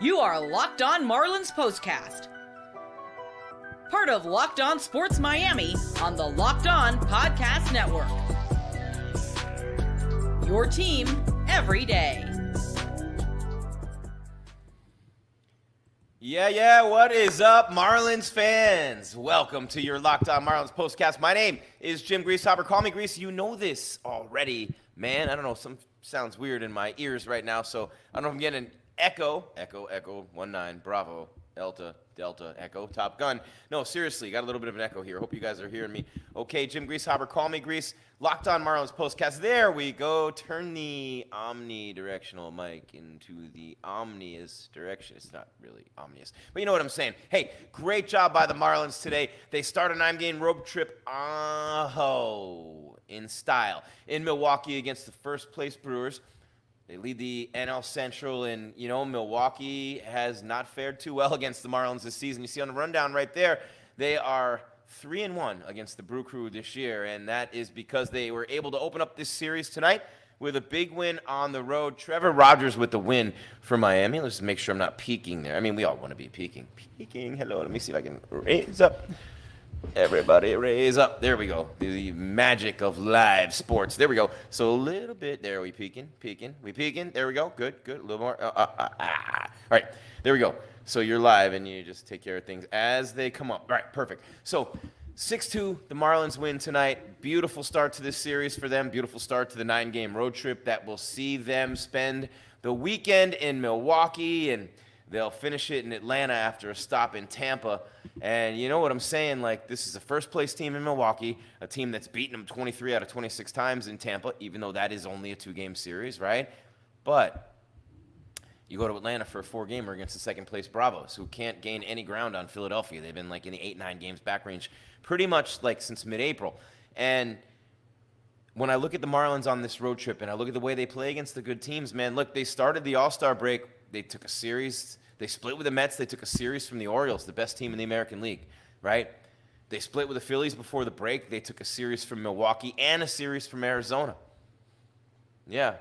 You are Locked On Marlins Postcast, part of Locked On Sports Miami on the Locked On Podcast Network. Your team every day. Yeah, what is up, Marlins fans? Welcome to your Locked On Marlins Postcast. My name is Jim Grieshaber. Call me Gries. You know this already, man. I don't know, some sounds weird in my ears right now, so I don't know if I'm getting an echo, 19, Bravo, Delta, Echo, Top Gun. No, seriously, got a little bit of an echo here. Hope you guys are hearing me. Okay, Jim Grieshaber, call me Gries. Locked On Marlins Postcast. There we go. Turn the omnidirectional mic into the omnious direction. It's not really omnious, but you know what I'm saying. Hey, great job by the Marlins today. They start a 9-game road trip in style in Milwaukee against the first-place Brewers. They lead the NL-Central, and, you know, Milwaukee has not fared too well against the Marlins this season. You see on the rundown right there, they are 3-1 against the Brew Crew this year, and that is because they were able to open up this series tonight with a big win on the road. Trevor Rogers with the win for Miami. Let's just make sure I'm not peeking there. I mean, we all want to be peeking. Hello, let me see if I can raise up. Everybody raise up. There we go. The magic of live sports. There we go. So a little bit. There, we peeking. We peeking. There we go. Good. A little more. All right. There we go. So you're live, and you just take care of things as they come up. All right. Perfect. So 6-2, the Marlins win tonight. Beautiful start to this series for them. Beautiful start to the 9-game road trip that will see them spend the weekend in Milwaukee, and they'll finish it in Atlanta after a stop in Tampa. And you know what I'm saying? Like, this is a first-place team in Milwaukee, a team that's beaten them 23 out of 26 times in Tampa, even though that is only a 2-game series, right? But you go to Atlanta for a 4-gamer against the second-place Bravos, who can't gain any ground on Philadelphia. They've been, like, in the 8-9 games back range pretty much, like, since mid-April. And when I look at the Marlins on this road trip and I look at the way they play against the good teams, man, look, they started the All-Star break. They took a series. They split with the Mets. They took a series from the Orioles, the best team in the American League, right? They split with the Phillies before the break. They took a series from Milwaukee and a series from Arizona. Yeah.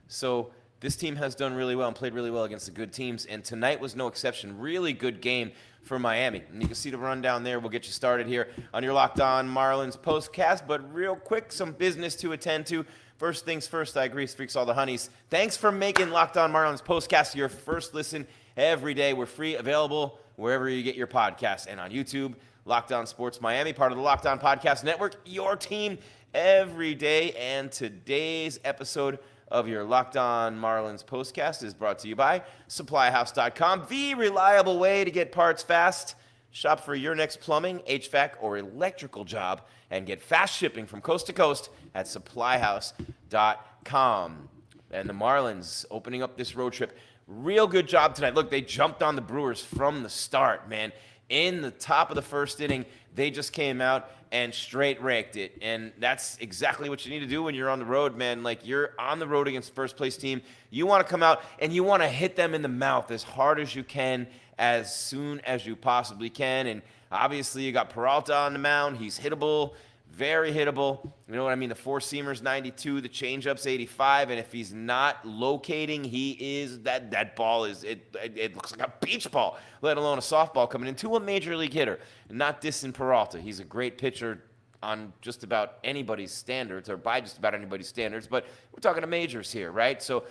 So this team has done really well and played really well against the good teams, and tonight was no exception. Really good game for Miami. And you can see the rundown there. We'll get you started here on your Locked On Marlins Postcast. But real quick, some business to attend to. First things first, I agree, freaks all the honeys. Thanks for making Locked On Marlins Postcast your first listen every day. We're free, available wherever you get your podcasts, and on YouTube, Locked On Sports Miami, part of the Locked On Podcast Network, your team every day. And today's episode of your Locked On Marlins Postcast is brought to you by SupplyHouse.com, the reliable way to get parts fast. Shop for your next plumbing, HVAC, or electrical job and get fast shipping from coast to coast at SupplyHouse.com. And the Marlins opening up this road trip. Real good job tonight. Look, they jumped on the Brewers from the start, man. In the top of the first inning, they just came out and straight raked it. And that's exactly what you need to do when you're on the road, man. Like, you're on the road against first-place team. You want to come out and you want to hit them in the mouth as hard as you can, as soon as you possibly can. And obviously, you got Peralta on the mound. He's hittable. Very hittable. You know what I mean? The four-seamer's 92, the changeup's 85, and if he's not locating, he is that ball is it looks like a beach ball, let alone a softball coming into a major league hitter. Not dissing Peralta. He's a great pitcher on just about anybody's standards, or by just about anybody's standards, but we're talking to majors here, right? So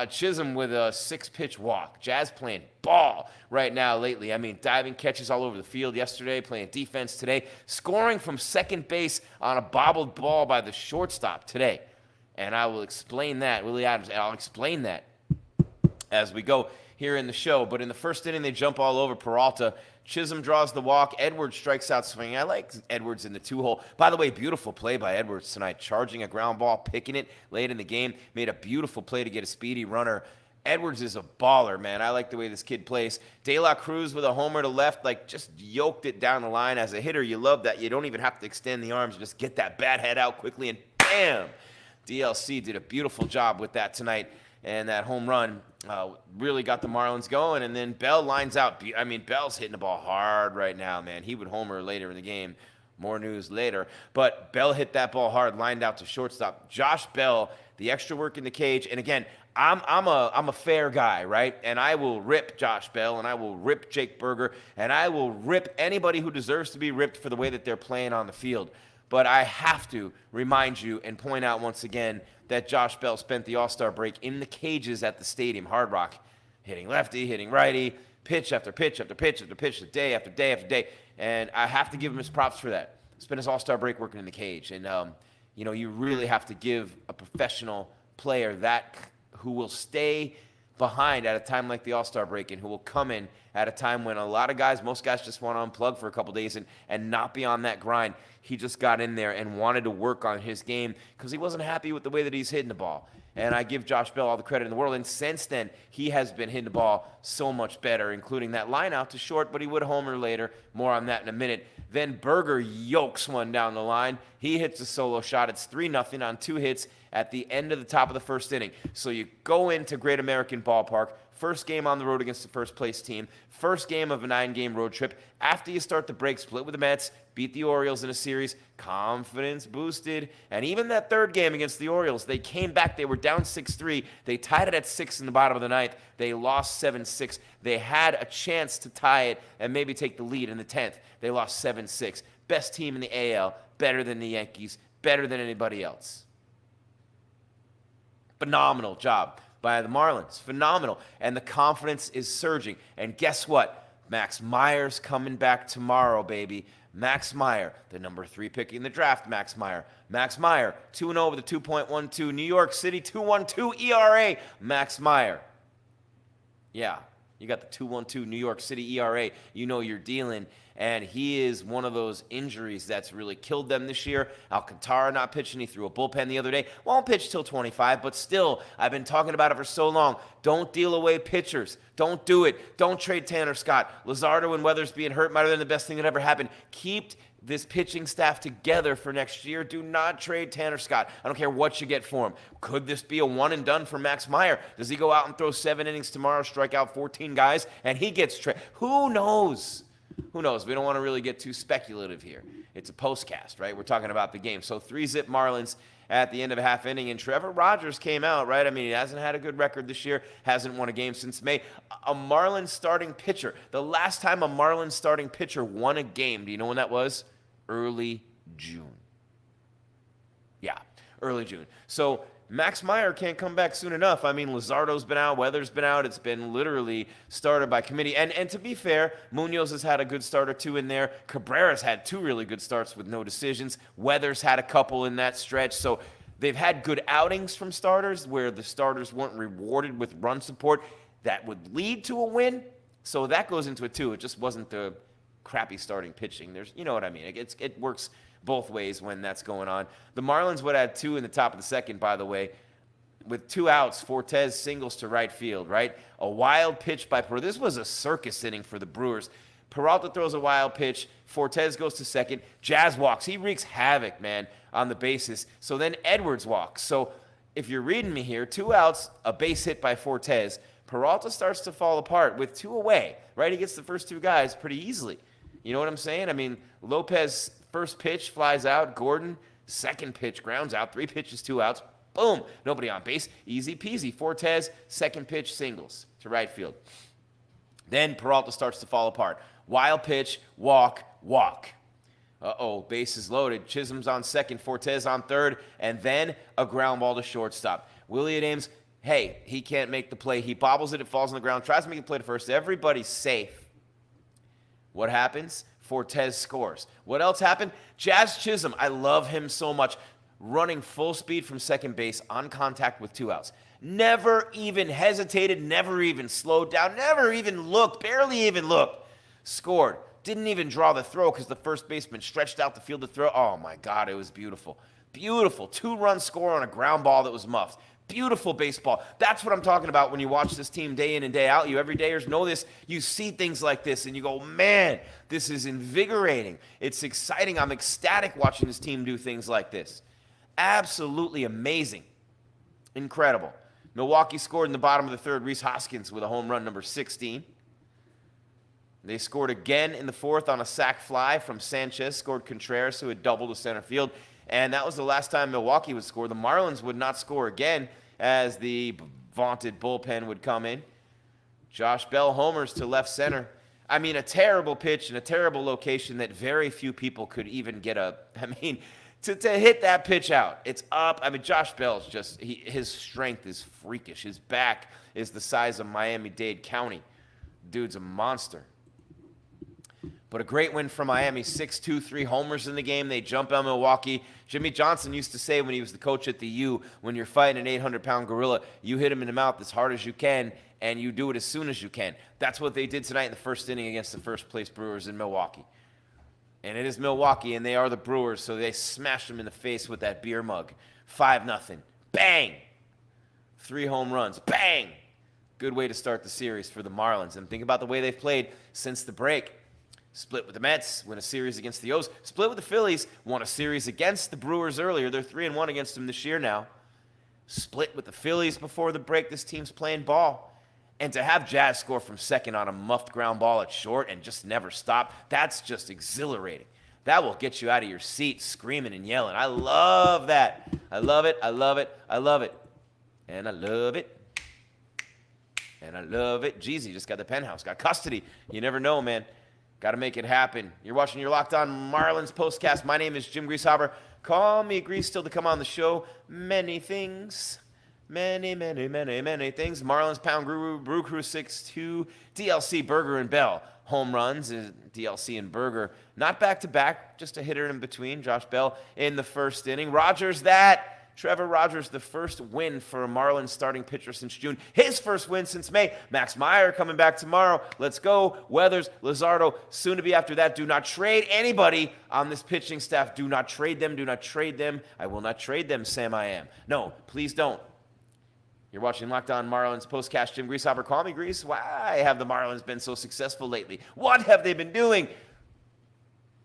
Chisholm with a 6-pitch walk. Jazz playing ball right now lately. I mean, diving catches all over the field yesterday, playing defense today, scoring from second base on a bobbled ball by the shortstop today. And I will explain that, Willy Adames, and I'll explain that as we go here in the show. But in the first inning, they jump all over Peralta. Chisholm draws the walk. Edwards strikes out swinging. I like Edwards in the 2-hole. By the way, beautiful play by Edwards tonight, charging a ground ball, picking it late in the game. Made a beautiful play to get a speedy runner. Edwards is a baller, man. I like the way this kid plays. De La Cruz with a homer to left, like, just yoked it down the line. As a hitter, you love that. You don't even have to extend the arms. Just get that bat head out quickly, and bam! DLC did a beautiful job with that tonight. And that home run really got the Marlins going. And then Bell lines out. I mean, Bell's hitting the ball hard right now, man. He would homer later in the game. More news later. But Bell hit that ball hard, lined out to shortstop. Josh Bell, the extra work in the cage. And again, I'm a fair guy, right? And I will rip Josh Bell, and I will rip Jake Berger, and I will rip anybody who deserves to be ripped for the way that they're playing on the field. But I have to remind you and point out once again that Josh Bell spent the All-Star break in the cages at the stadium, Hard Rock, hitting lefty, hitting righty, pitch after pitch after pitch after pitch, day after day after day. And I have to give him his props for that. Spent his All-Star break working in the cage. And, you really have to give a professional player that who will stay behind at a time like the All-Star break and who will come in at a time when a lot of guys, most guys just want to unplug for a couple days and not be on that grind. He just got in there and wanted to work on his game because he wasn't happy with the way that he's hitting the ball. And I give Josh Bell all the credit in the world. And since then, he has been hitting the ball so much better, including that line out to short, but he would homer later. More on that in a minute. Then Berger yokes one down the line. He hits a solo shot. It's 3-0 on 2 hits at the end of the top of the first inning. So you go into Great American Ballpark, first game on the road against the first-place team, first game of a 9-game road trip. After you start the break, split with the Mets, beat the Orioles in a series, confidence boosted. And even that third game against the Orioles, they came back. They were down 6-3. They tied it at 6 in the bottom of the ninth. They lost 7-6. They had a chance to tie it and maybe take the lead in the 10th. They lost 7-6. Best team in the AL, better than the Yankees, better than anybody else. Phenomenal job by the Marlins. Phenomenal. And the confidence is surging. And guess what? Max Meyer's coming back tomorrow, baby. Max Meyer, the number 3 pick in the draft, Max Meyer. Max Meyer, 2-0 with a 2.12. New York City, 2.12 ERA. Max Meyer. Yeah, you got the 2.12 New York City ERA. You know you're dealing. And he is one of those injuries that's really killed them this year. Alcantara not pitching. He threw a bullpen the other day. Won't pitch till 25, but still, I've been talking about it for so long. Don't deal away pitchers. Don't do it. Don't trade Tanner Scott. Luzardo and Weathers being hurt might have been the best thing that ever happened. Keep this pitching staff together for next year. Do not trade Tanner Scott. I don't care what you get for him. Could this be a one and done for Max Meyer? Does he go out and throw 7 innings tomorrow, strike out 14 guys, and he gets traded? Who knows? Who knows? We don't want to really get too speculative here. It's a postcast, right? We're talking about the game. So 3-zip Marlins at the end of a half inning, and Trevor Rogers came out, right? I mean, he hasn't had a good record this year, hasn't won a game since May. A Marlins starting pitcher. The last time a Marlins starting pitcher won a game, do you know when that was? Early June. Yeah, early June. So Max Meyer can't come back soon enough. I mean, Luzardo's been out, Weathers been out. It's been literally started by committee. And to be fair, Munoz has had a good start or two in there. Cabrera's had 2 really good starts with no decisions. Weathers had a couple in that stretch. So they've had good outings from starters where the starters weren't rewarded with run support that would lead to a win. So that goes into it too. It just wasn't the crappy starting pitching. You know what I mean? It works both ways when that's going on. The Marlins would have 2 in the top of the second, by the way, with 2 outs. Fortes singles to right field, right? A wild pitch by Peralta. This was a circus inning for the Brewers. Peralta throws a wild pitch. Fortes goes to second. Jazz walks. He wreaks havoc, man, on the bases. So then Edwards walks. So if you're reading me here, 2 outs, a base hit by Fortes. Peralta starts to fall apart with 2 away, right? He gets the first 2 guys pretty easily. You know what I'm saying? I mean, Lopez, first pitch, flies out. Gordon, second pitch, grounds out. 3 pitches, 2 outs. Boom. Nobody on base. Easy peasy. Fortes, second pitch, singles to right field. Then Peralta starts to fall apart. Wild pitch, walk. Uh-oh, bases loaded. Chisholm's on second, Fortes on third, and then a ground ball to shortstop. Willy Adames, hey, he can't make the play. He bobbles it falls on the ground, tries to make a play to first. Everybody's safe. What happens? Fortes scores. What else happened? Jazz Chisholm, I love him so much, running full speed from second base on contact with 2 outs. Never even hesitated, never even slowed down, never even looked, barely even looked. Scored. Didn't even draw the throw because the first baseman stretched out the field to throw. Oh, my God, it was beautiful. Beautiful. 2-run score on a ground ball that was muffed. Beautiful baseball. That's what I'm talking about when you watch this team day in and day out. You everydayers know this. You see things like this, and you go, man, this is invigorating. It's exciting. I'm ecstatic watching this team do things like this. Absolutely amazing. Incredible. Milwaukee scored in the bottom of the third. Rhys Hoskins with a home run, number 16. They scored again in the fourth on a sac fly from Sanchez, scored Contreras, who had doubled to center field. And that was the last time Milwaukee would score. The Marlins would not score again as the vaunted bullpen would come in. Josh Bell homers to left center. I mean, a terrible pitch and a terrible location that very few people could even get to hit that pitch out. It's up. I mean, Josh Bell's just, his strength is freakish. His back is the size of Miami-Dade County. Dude's a monster. But a great win for Miami, 6-2, 3 homers in the game. They jump on Milwaukee. Jimmy Johnson used to say when he was the coach at the U, when you're fighting an 800-pound gorilla, you hit him in the mouth as hard as you can, and you do it as soon as you can. That's what they did tonight in the first inning against the first-place Brewers in Milwaukee. And it is Milwaukee, and they are the Brewers, so they smashed them in the face with that beer mug. 5-0. Bang! 3 home runs. Bang! Good way to start the series for the Marlins. And think about the way they've played since the break. Split with the Mets, win a series against the O's. Split with the Phillies, won a series against the Brewers earlier. They're 3-1 against them this year now. Split with the Phillies before the break. This team's playing ball. And to have Jazz score from second on a muffed ground ball at short and just never stop, that's just exhilarating. That will get you out of your seat screaming and yelling. I love that. I love it. I love it. I love it. And I love it. And I love it. Jeezy just got the penthouse, got custody. You never know, man. Got to make it happen. You're watching your Locked On Marlins postcast. My name is Jim Grieshaber. Call me Gries, still to come on the show. Many things. Many, many, many, many things. Marlins Pound Brew Crew 6-2. DLC Berger and Bell. Home runs. DLC and Berger. Not back-to-back. Just a hitter in between. Josh Bell in the first inning. Rogers that. Trevor Rogers, the first win for a Marlins starting pitcher since June. His first win since May. Max Meyer coming back tomorrow. Let's go. Weathers, Luzardo, soon to be after that. Do not trade anybody on this pitching staff. Do not trade them. Do not trade them. I will not trade them, Sam I am. No, please don't. You're watching Locked On Marlins postcast. Jim Grieshaber. Call me Gries. Why have the Marlins been so successful lately? What have they been doing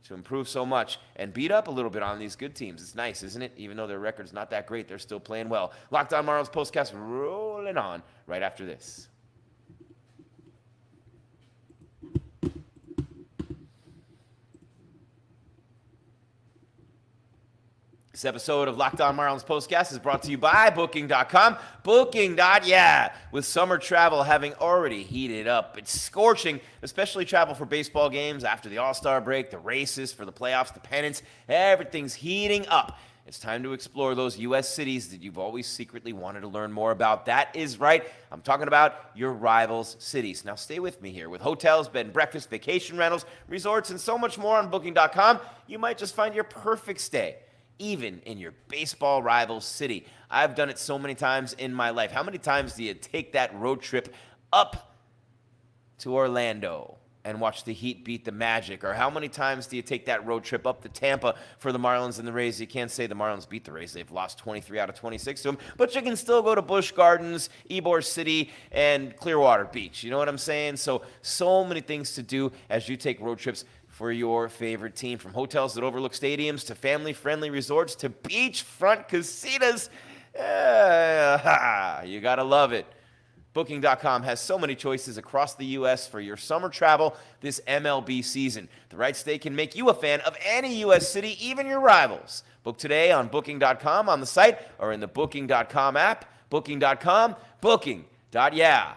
to improve so much and beat up a little bit on these good teams? It's nice, isn't it? Even though their record's not that great, they're still playing well. Locked On Marlins postcast rolling on right after this. This episode of Locked On Marlins Postcast is brought to you by Booking.com. Booking.yeah. With summer travel having already heated up, it's scorching, especially travel for baseball games after the All-Star break, the races for the playoffs, the pennants. Everything's heating up. It's time to explore those U.S. cities that you've always secretly wanted to learn more about. That is right. I'm talking about your rivals' cities. Now stay with me here. With hotels, bed and breakfast, vacation rentals, resorts, and so much more on Booking.com, you might just find your perfect stay, even in your baseball rival city. I've done it so many times in my life. How many times do you take that road trip up to Orlando and watch the Heat beat the Magic? Or how many times do you take that road trip up to Tampa for the Marlins and the Rays? You can't say the Marlins beat the Rays. They've lost 23 out of 26 to them. But you can still go to Busch Gardens, Ybor City, and Clearwater Beach. You know what I'm saying? So many things to do as you take road trips for your favorite team. From hotels that overlook stadiums to family-friendly resorts to beachfront casitas. You gotta love it. Booking.com has so many choices across the U.S. for your summer travel this MLB season. The right stay can make you a fan of any U.S. city, even your rivals. Book today on Booking.com on the site or in the Booking.com app. Booking.com, Booking.yeah.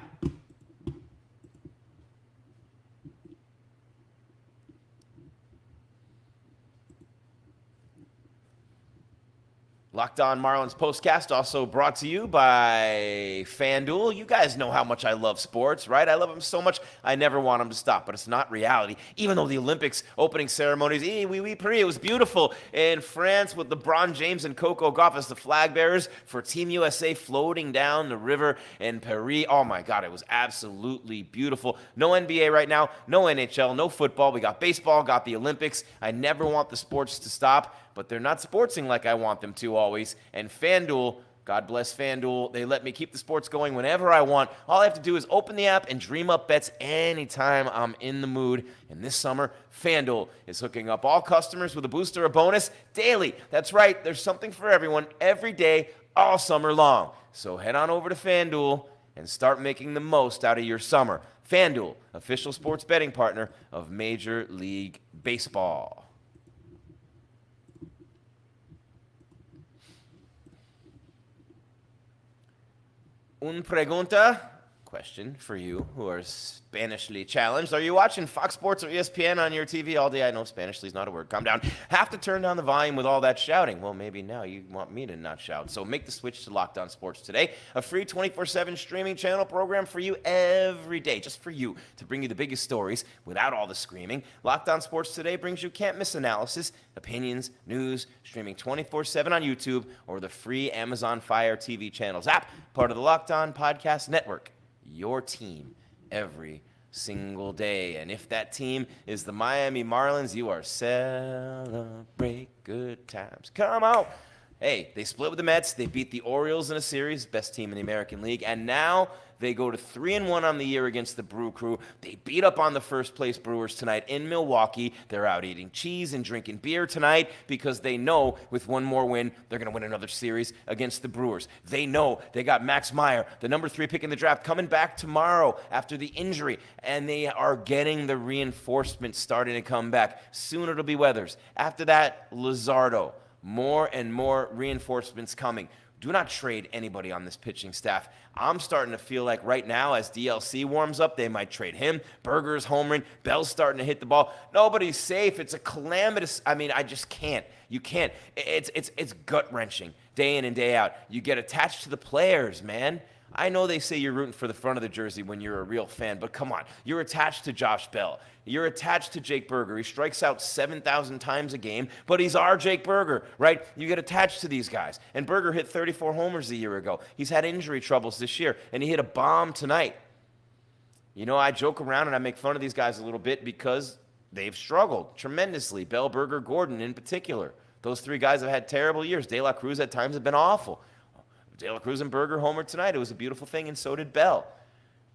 Locked On Marlins Postcast, also brought to you by FanDuel. You guys know how much I love sports, right? I love them so much, I never want them to stop, but it's not reality. Even though the Olympics opening ceremonies, it was beautiful in France with LeBron James and Coco Gauff as the flag bearers for Team USA floating down the river in Paris. Oh my God, it was absolutely beautiful. No NBA right now, no NHL, no football. We got baseball, got the Olympics. I never want the sports to stop, but they're not sportsing like I want them to always. And FanDuel, God bless FanDuel, they let me keep the sports going whenever I want. All I have to do is open the app and dream up bets anytime I'm in the mood. And this summer, FanDuel is hooking up all customers with a boost or a bonus daily. That's right, there's something for everyone every day, all summer long. So head on over to FanDuel and start making the most out of your summer. FanDuel, official sports betting partner of Major League Baseball. Un pregunta, question for you who are Spanishly challenged. Are you watching Fox Sports or ESPN on your TV all day? I know Spanishly is not a word. Calm down. Have to turn down the volume with all that shouting. Well, maybe now you want me to not shout. So make the switch to Locked On Sports today, a free 24/7 streaming channel program for you every day, just for you, to bring you the biggest stories without all the screaming. Locked On Sports today brings you can't-miss analysis, opinions, news, streaming 24/7 on YouTube or the free Amazon Fire TV channels app, part of the Locked On Podcast Network. Your team every single day. And if that team is the Miami Marlins, you are celebrate good times. Come on. Hey, they split with the Mets. They beat the Orioles in a series, best team in the American League. And now they go to 3-1 on the year against the Brew Crew. They beat up on the first-place Brewers tonight in Milwaukee. They're out eating cheese and drinking beer tonight because they know with one more win, they're going to win another series against the Brewers. They know they got Max Meyer, the number 3 pick in the draft, coming back tomorrow after the injury, and they are getting the reinforcements starting to come back. Soon it'll be Weathers. After that, Luzardo. More and more reinforcements coming. Do not trade anybody on this pitching staff. I'm starting to feel like right now, as DLC warms up, they might trade him. Berger's homering. Bell's starting to hit the ball. Nobody's safe. It's a calamitous. I mean, I just can't. You can't. It's gut-wrenching day in and day out. You get attached to the players, man. I know they say you're rooting for the front of the jersey when you're a real fan, but come on. You're attached to Josh Bell. You're attached to Jake Burger. He strikes out 7,000 times a game, but he's our Jake Burger, right? You get attached to these guys. And Burger hit 34 homers a year ago. He's had injury troubles this year, and he hit a bomb tonight. You know, I joke around and I make fun of these guys a little bit because they've struggled tremendously. Bell, Burger, Gordon in particular. Those 3 guys have had terrible years. De La Cruz at times have been awful. De La Cruz and Burger homered tonight. It was a beautiful thing, and so did Bell.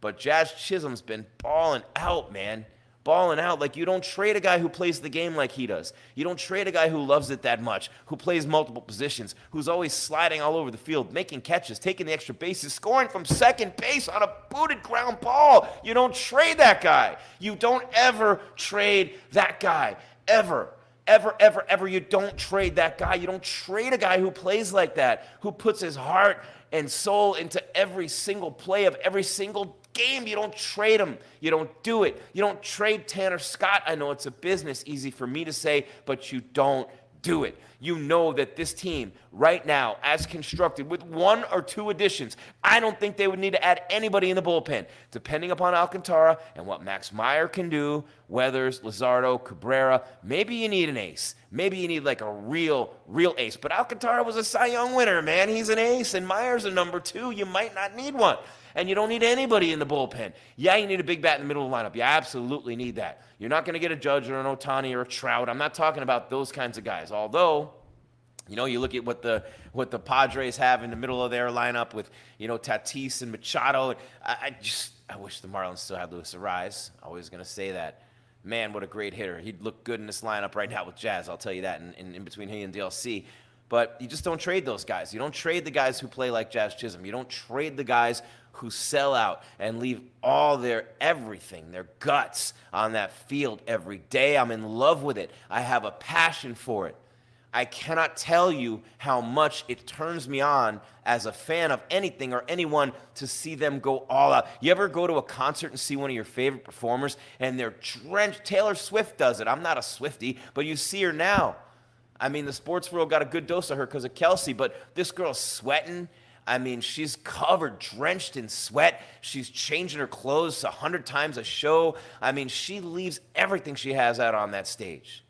But Jazz Chisholm's been balling out, man. Balling out. Like, you don't trade a guy who plays the game like he does. You don't trade a guy who loves it that much, who plays multiple positions, who's always sliding all over the field, making catches, taking the extra bases, scoring from second base on a booted ground ball. You don't trade that guy. You don't ever trade that guy. Ever. Ever, ever, ever. You don't trade that guy. You don't trade a guy who plays like that, who puts his heart and soul into every single play of every single game. You don't trade him. You don't do it. You don't trade Tanner Scott. I know it's a business, easy for me to say, but you don't do it. You know that this team right now, as constructed, with 1 or 2 additions, I don't think they would need to add anybody in the bullpen. Depending upon Alcantara and what Max Meyer can do, Weathers, Luzardo, Cabrera, maybe you need an ace. Maybe you need like a real ace. But Alcantara was a Cy Young winner, man. He's an ace, and Meyer's a number 2. You might not need one. And you don't need anybody in the bullpen. Yeah, you need a big bat in the middle of the lineup. You absolutely need that. You're not going to get a Judge or an Ohtani or a Trout. I'm not talking about those kinds of guys. Although, you know, you look at what the Padres have in the middle of their lineup with, you know, Tatis and Machado. I wish the Marlins still had Luis Ariz. Always going to say that. Man, what a great hitter. He'd look good in this lineup right now with Jazz. I'll tell you that in between he and DLC. But you just don't trade those guys. You don't trade the guys who play like Jazz Chisholm. You don't trade the guys who sell out and leave all their everything, their guts on that field every day. I'm in love with it. I have a passion for it. I cannot tell you how much it turns me on as a fan of anything or anyone to see them go all out. You ever go to a concert and see one of your favorite performers and they're drenched? Taylor Swift does it. I'm not a Swiftie, but you see her now. I mean, the sports world got a good dose of her because of Kelsey, but this girl's sweating. I mean, she's covered, drenched in sweat. She's changing her clothes 100 times a show. I mean, she leaves everything she has out on that stage.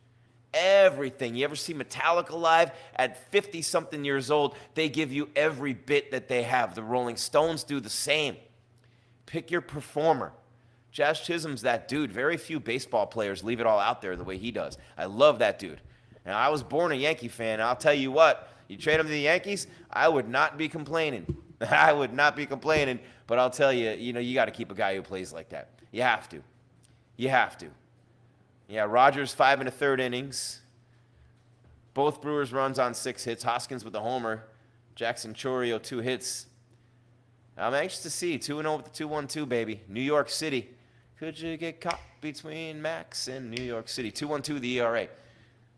Everything. You ever see Metallica live? At 50-something years old, they give you every bit that they have. The Rolling Stones do the same. Pick your performer. Jazz Chisholm's that dude. Very few baseball players leave it all out there the way he does. I love that dude. And I was born a Yankee fan. I'll tell you what, you trade him to the Yankees, I would not be complaining. I would not be complaining. But I'll tell you, you know, you got to keep a guy who plays like that. You have to. You have to. Yeah, Rogers 5 1/3 innings. Both Brewers runs on 6 hits. Hoskins with a homer. Jackson Chourio 2 hits. I'm anxious to see 2-0 with the 2-1-2, baby. New York City. Could you get caught between Max and New York City? 2-1-2 the ERA.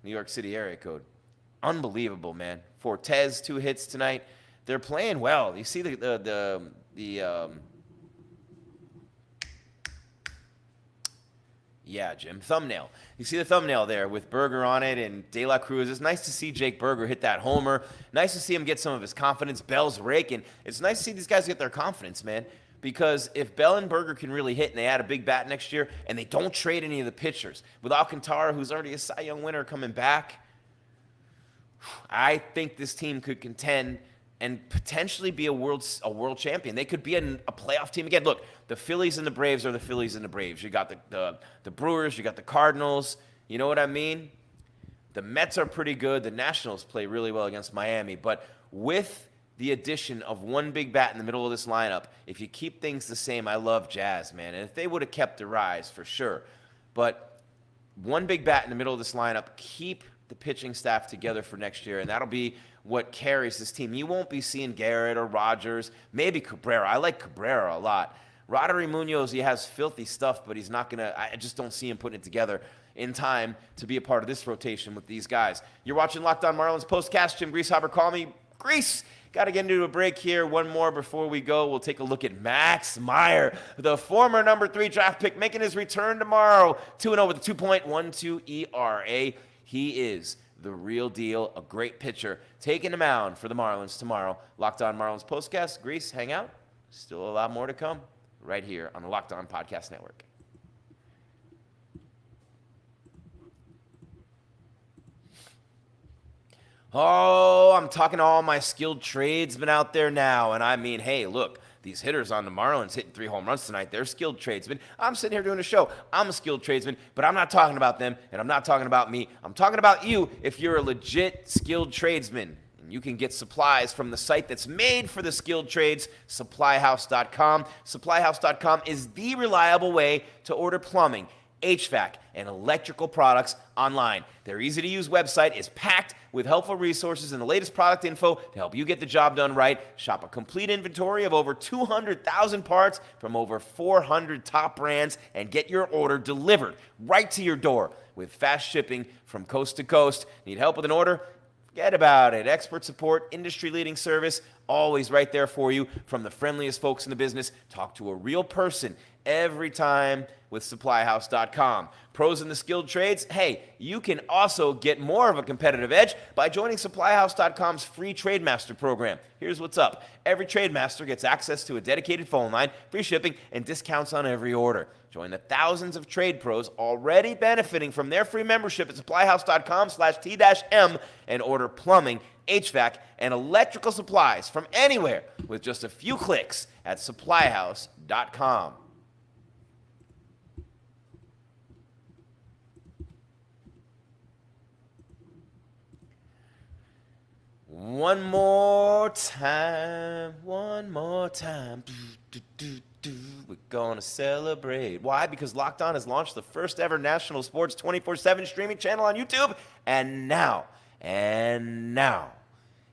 New York City area code. Unbelievable, man. Fortes, 2 hits tonight. They're playing well. You see yeah, Jim, thumbnail. You see the thumbnail there with Berger on it and De La Cruz. It's nice to see Jake Berger hit that homer. Nice to see him get some of his confidence. Bell's raking. It's nice to see these guys get their confidence, man. Because if Bell and Berger can really hit and they add a big bat next year and they don't trade any of the pitchers, with Alcantara, who's already a Cy Young winner, coming back, I think this team could contend and potentially be a world champion. They could be a playoff team again. Look, the Phillies and the Braves are the Phillies and the Braves. You got the Brewers, you got the Cardinals. You know what I mean? The Mets are pretty good. The Nationals play really well against Miami. But with the addition of one big bat in the middle of this lineup, if you keep things the same, I love Jazz, man. And if they would have kept their eyes, for sure. But one big bat in the middle of this lineup, keep the pitching staff together for next year, and that'll be what carries this team. You won't be seeing Garrett or Rogers, maybe Cabrera. I like Cabrera a lot. Roddery Munoz, he has filthy stuff, but he's not going to – I just don't see him putting it together in time to be a part of this rotation with these guys. You're watching Locked On Marlins Postcast. Jim Grieshaber, call me Gries. Got to get into a break here. One more before we go. We'll take a look at Max Meyer, the former number 3 draft pick, making his return tomorrow. 2-0 with a 2.12 ERA. He is the real deal, a great pitcher, taking the mound for the Marlins tomorrow. Locked On Marlins Postcast. Gries, hang out. Still a lot more to come right here on the Locked On Podcast Network. Oh, I'm talking to all my skilled tradesmen out there now. And I mean, hey, look, these hitters on the Marlins hitting 3 home runs tonight, they're skilled tradesmen. I'm sitting here doing a show. I'm a skilled tradesman, but I'm not talking about them, and I'm not talking about me. I'm talking about you if you're a legit skilled tradesman. And you can get supplies from the site that's made for the skilled trades, supplyhouse.com. Supplyhouse.com is the reliable way to order plumbing, HVAC, and electrical products online. Their easy-to-use website is packed with helpful resources and the latest product info to help you get the job done right. Shop a complete inventory of over 200,000 parts from over 400 top brands and get your order delivered right to your door with fast shipping from coast to coast. Need help with an order? Forget about it. Expert support, industry-leading service, always right there for you from the friendliest folks in the business. Talk to a real person every time with supplyhouse.com. Pros in the skilled trades, hey, you can also get more of a competitive edge by joining supplyhouse.com's free Trademaster program. Here's what's up. Every Trademaster gets access to a dedicated phone line, free shipping, and discounts on every order. Join the thousands of trade pros already benefiting from their free membership at supplyhouse.com/T-M and order plumbing, HVAC, and electrical supplies from anywhere with just a few clicks at supplyhouse.com. One more time. We're going to celebrate. Why? Because Locked On has launched the first ever national sports 24/7 streaming channel on YouTube. And now,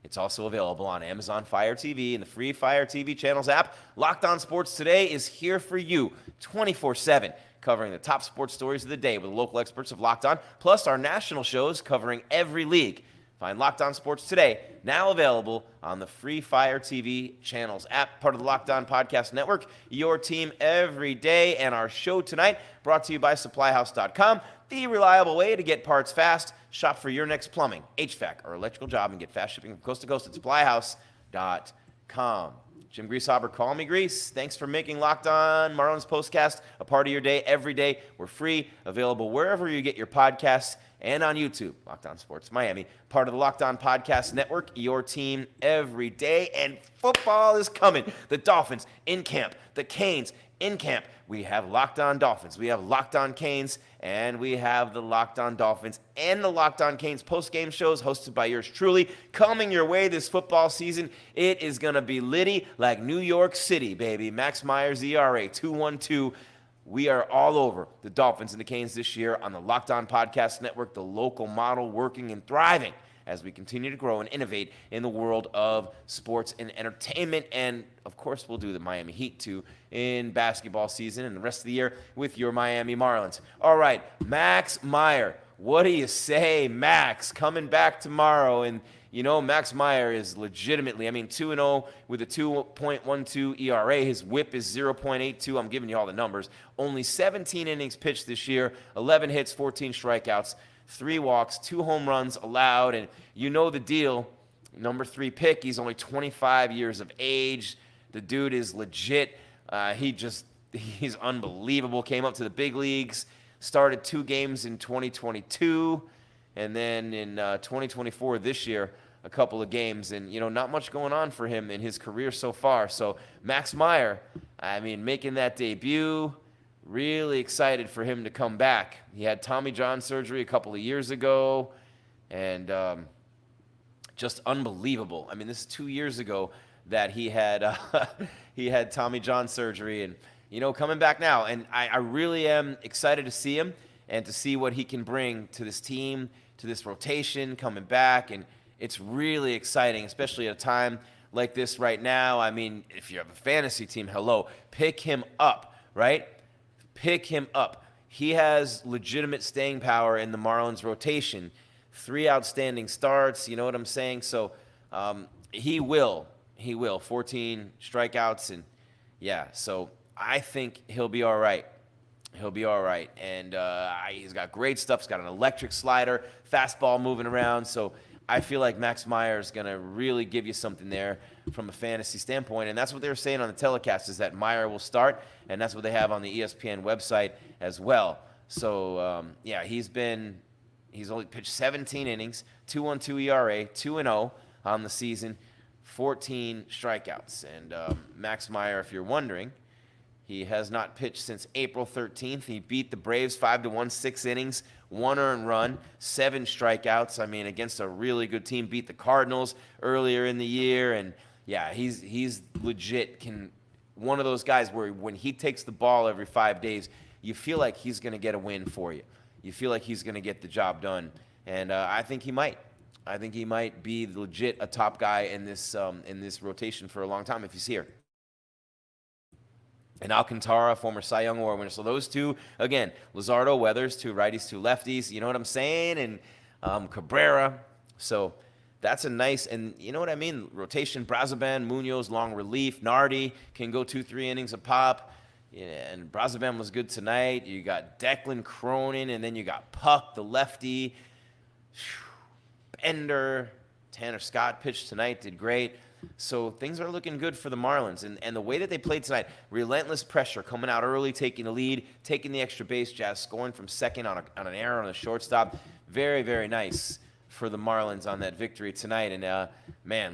it's also available on Amazon Fire TV and the free Fire TV channels app. Locked On Sports Today is here for you 24/7, covering the top sports stories of the day with local experts of Locked On, plus our national shows covering every league. Find Locked On Sports Today, now available on the free Fire TV channels app, part of the Locked On Podcast Network. Your team every day, and our show tonight brought to you by supplyhouse.com, the reliable way to get parts fast. Shop for your next plumbing, HVAC, or electrical job and get fast shipping from coast to coast at supplyhouse.com. Jim Grieshaber, call me Gries. Thanks for making Locked On Marlins Postcast a part of your day every day. We're free, available wherever you get your podcasts, and on YouTube, Locked On Sports Miami, part of the Locked On Podcast Network, your team every day. And football is coming. The Dolphins in camp, the Canes in camp. We have Locked On Dolphins, we have Locked On Canes, and we have the Locked On Dolphins and the Locked On Canes post-game shows hosted by yours truly coming your way this football season. It is going to be litty like New York City, baby. Max Meyer's ERA, 2.12. We are all over the Dolphins and the Canes this year on the Locked On Podcast Network, the local model working and thriving as we continue to grow and innovate in the world of sports and entertainment. And, of course, we'll do the Miami Heat, too, in basketball season and the rest of the year with your Miami Marlins. All right, Max Meyer. What do you say, Max? Coming back tomorrow. And, Max Meyer is legitimately, 2-0 with a 2.12 ERA. His whip is 0.82. I'm giving you all the numbers. Only 17 innings pitched this year, 11 hits, 14 strikeouts, 3 walks, 2 home runs allowed. And you know the deal. Number 3 pick, he's only 25 years of age. The dude is legit. He's unbelievable. Came up to the big leagues, started 2 games in 2022, and then in 2024 this year, a couple of games. And, not much going on for him in his career so far. So Max Meyer, making that debut, really excited for him to come back. He had Tommy John surgery a couple of years ago, and just unbelievable. This is 2 years ago that he had Tommy John surgery, and coming back now. And I really am excited to see him and to see what he can bring to this team, to this rotation, coming back. And it's really exciting, especially at a time like this right now. If you have a fantasy team, hello, pick him up, right? Pick him up. He has legitimate staying power in the Marlins rotation. 3 outstanding starts, you know what I'm saying? So he will. 14 strikeouts, and so I think he'll be all right. And he's got great stuff. He's got an electric slider, fastball moving around. So I feel like Max Meyer is going to really give you something there from a fantasy standpoint. And that's what they were saying on the telecast, is that Meyer will start, and that's what they have on the ESPN website as well. So, he's only pitched 17 innings, 2.12 ERA, 2-0 on the season, 14 strikeouts. And Max Meyer, if you're wondering, he has not pitched since April 13th. He beat the Braves 5-1, 6 innings, 1 earned run, 7 strikeouts. Against a really good team. Beat the Cardinals earlier in the year. And, he's legit. One of those guys where when he takes the ball every 5 days, you feel like he's going to get a win for you. You feel like he's going to get the job done. And I think he might. I think he might be legit a top guy in this rotation for a long time if he's here. And Alcantara, former Cy Young Award winner. So those two, again, Luzardo, Weathers, 2 righties, 2 lefties. You know what I'm saying? And Cabrera. So that's a nice, and you know what I mean? Rotation, Brazoban, Munoz, long relief. Nardi can go 2-3 innings a pop. Yeah, and Brazoban was good tonight. You got Declan Cronin, and then you got Puck, the lefty. Bender, Tanner Scott pitched tonight, did great. So things are looking good for the Marlins. And the way that they played tonight, relentless pressure, coming out early, taking the lead, taking the extra base, Jazz scoring from second on an error on the shortstop. Very, very nice for the Marlins on that victory tonight. And,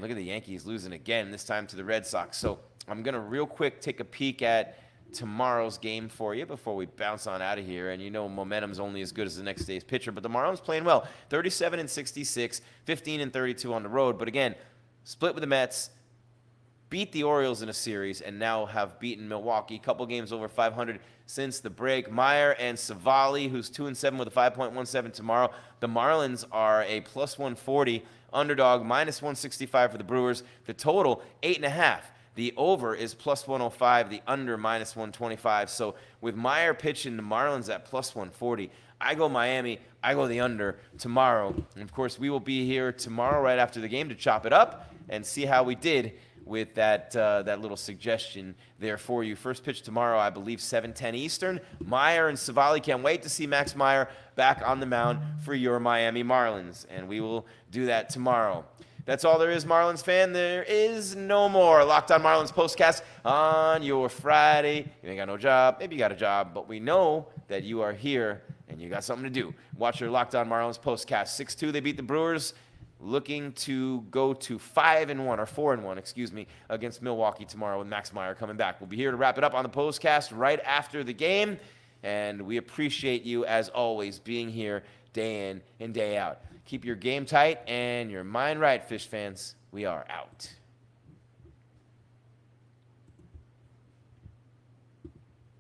look at the Yankees losing again, this time to the Red Sox. So I'm going to real quick take a peek at tomorrow's game for you before we bounce on out of here. And momentum's only as good as the next day's pitcher. But the Marlins playing well. 37-66, 15-32 on the road. But again, split with the Mets, beat the Orioles in a series, and now have beaten Milwaukee. Couple games over 500 since the break. Meyer and Savali, who's 2-7 with a 5.17 tomorrow. The Marlins are a plus 140 underdog, minus 165 for the Brewers. The total, 8.5. The over is plus 105, the under minus 125. So with Meyer pitching the Marlins at plus 140, I go Miami, I go the under tomorrow. And of course, we will be here tomorrow right after the game to chop it up and see how we did with that little suggestion there for you. First pitch tomorrow, I believe 7:10 Eastern. Meyer and Savali, can't wait to see Max Meyer back on the mound for your Miami Marlins. And we will do that tomorrow. That's all there is, Marlins fan. There is no more. Locked On Marlins postcast on your Friday. You ain't got no job. Maybe you got a job, but we know that you are here and you got something to do. Watch your Locked On Marlins postcast. 6-2, they beat the Brewers. Looking to go to 5-1 or 4-1, against Milwaukee tomorrow with Max Meyer coming back. We'll be here to wrap it up on the postcast right after the game. And we appreciate you, as always, being here day in and day out. Keep your game tight and your mind right, Fish fans. We are out.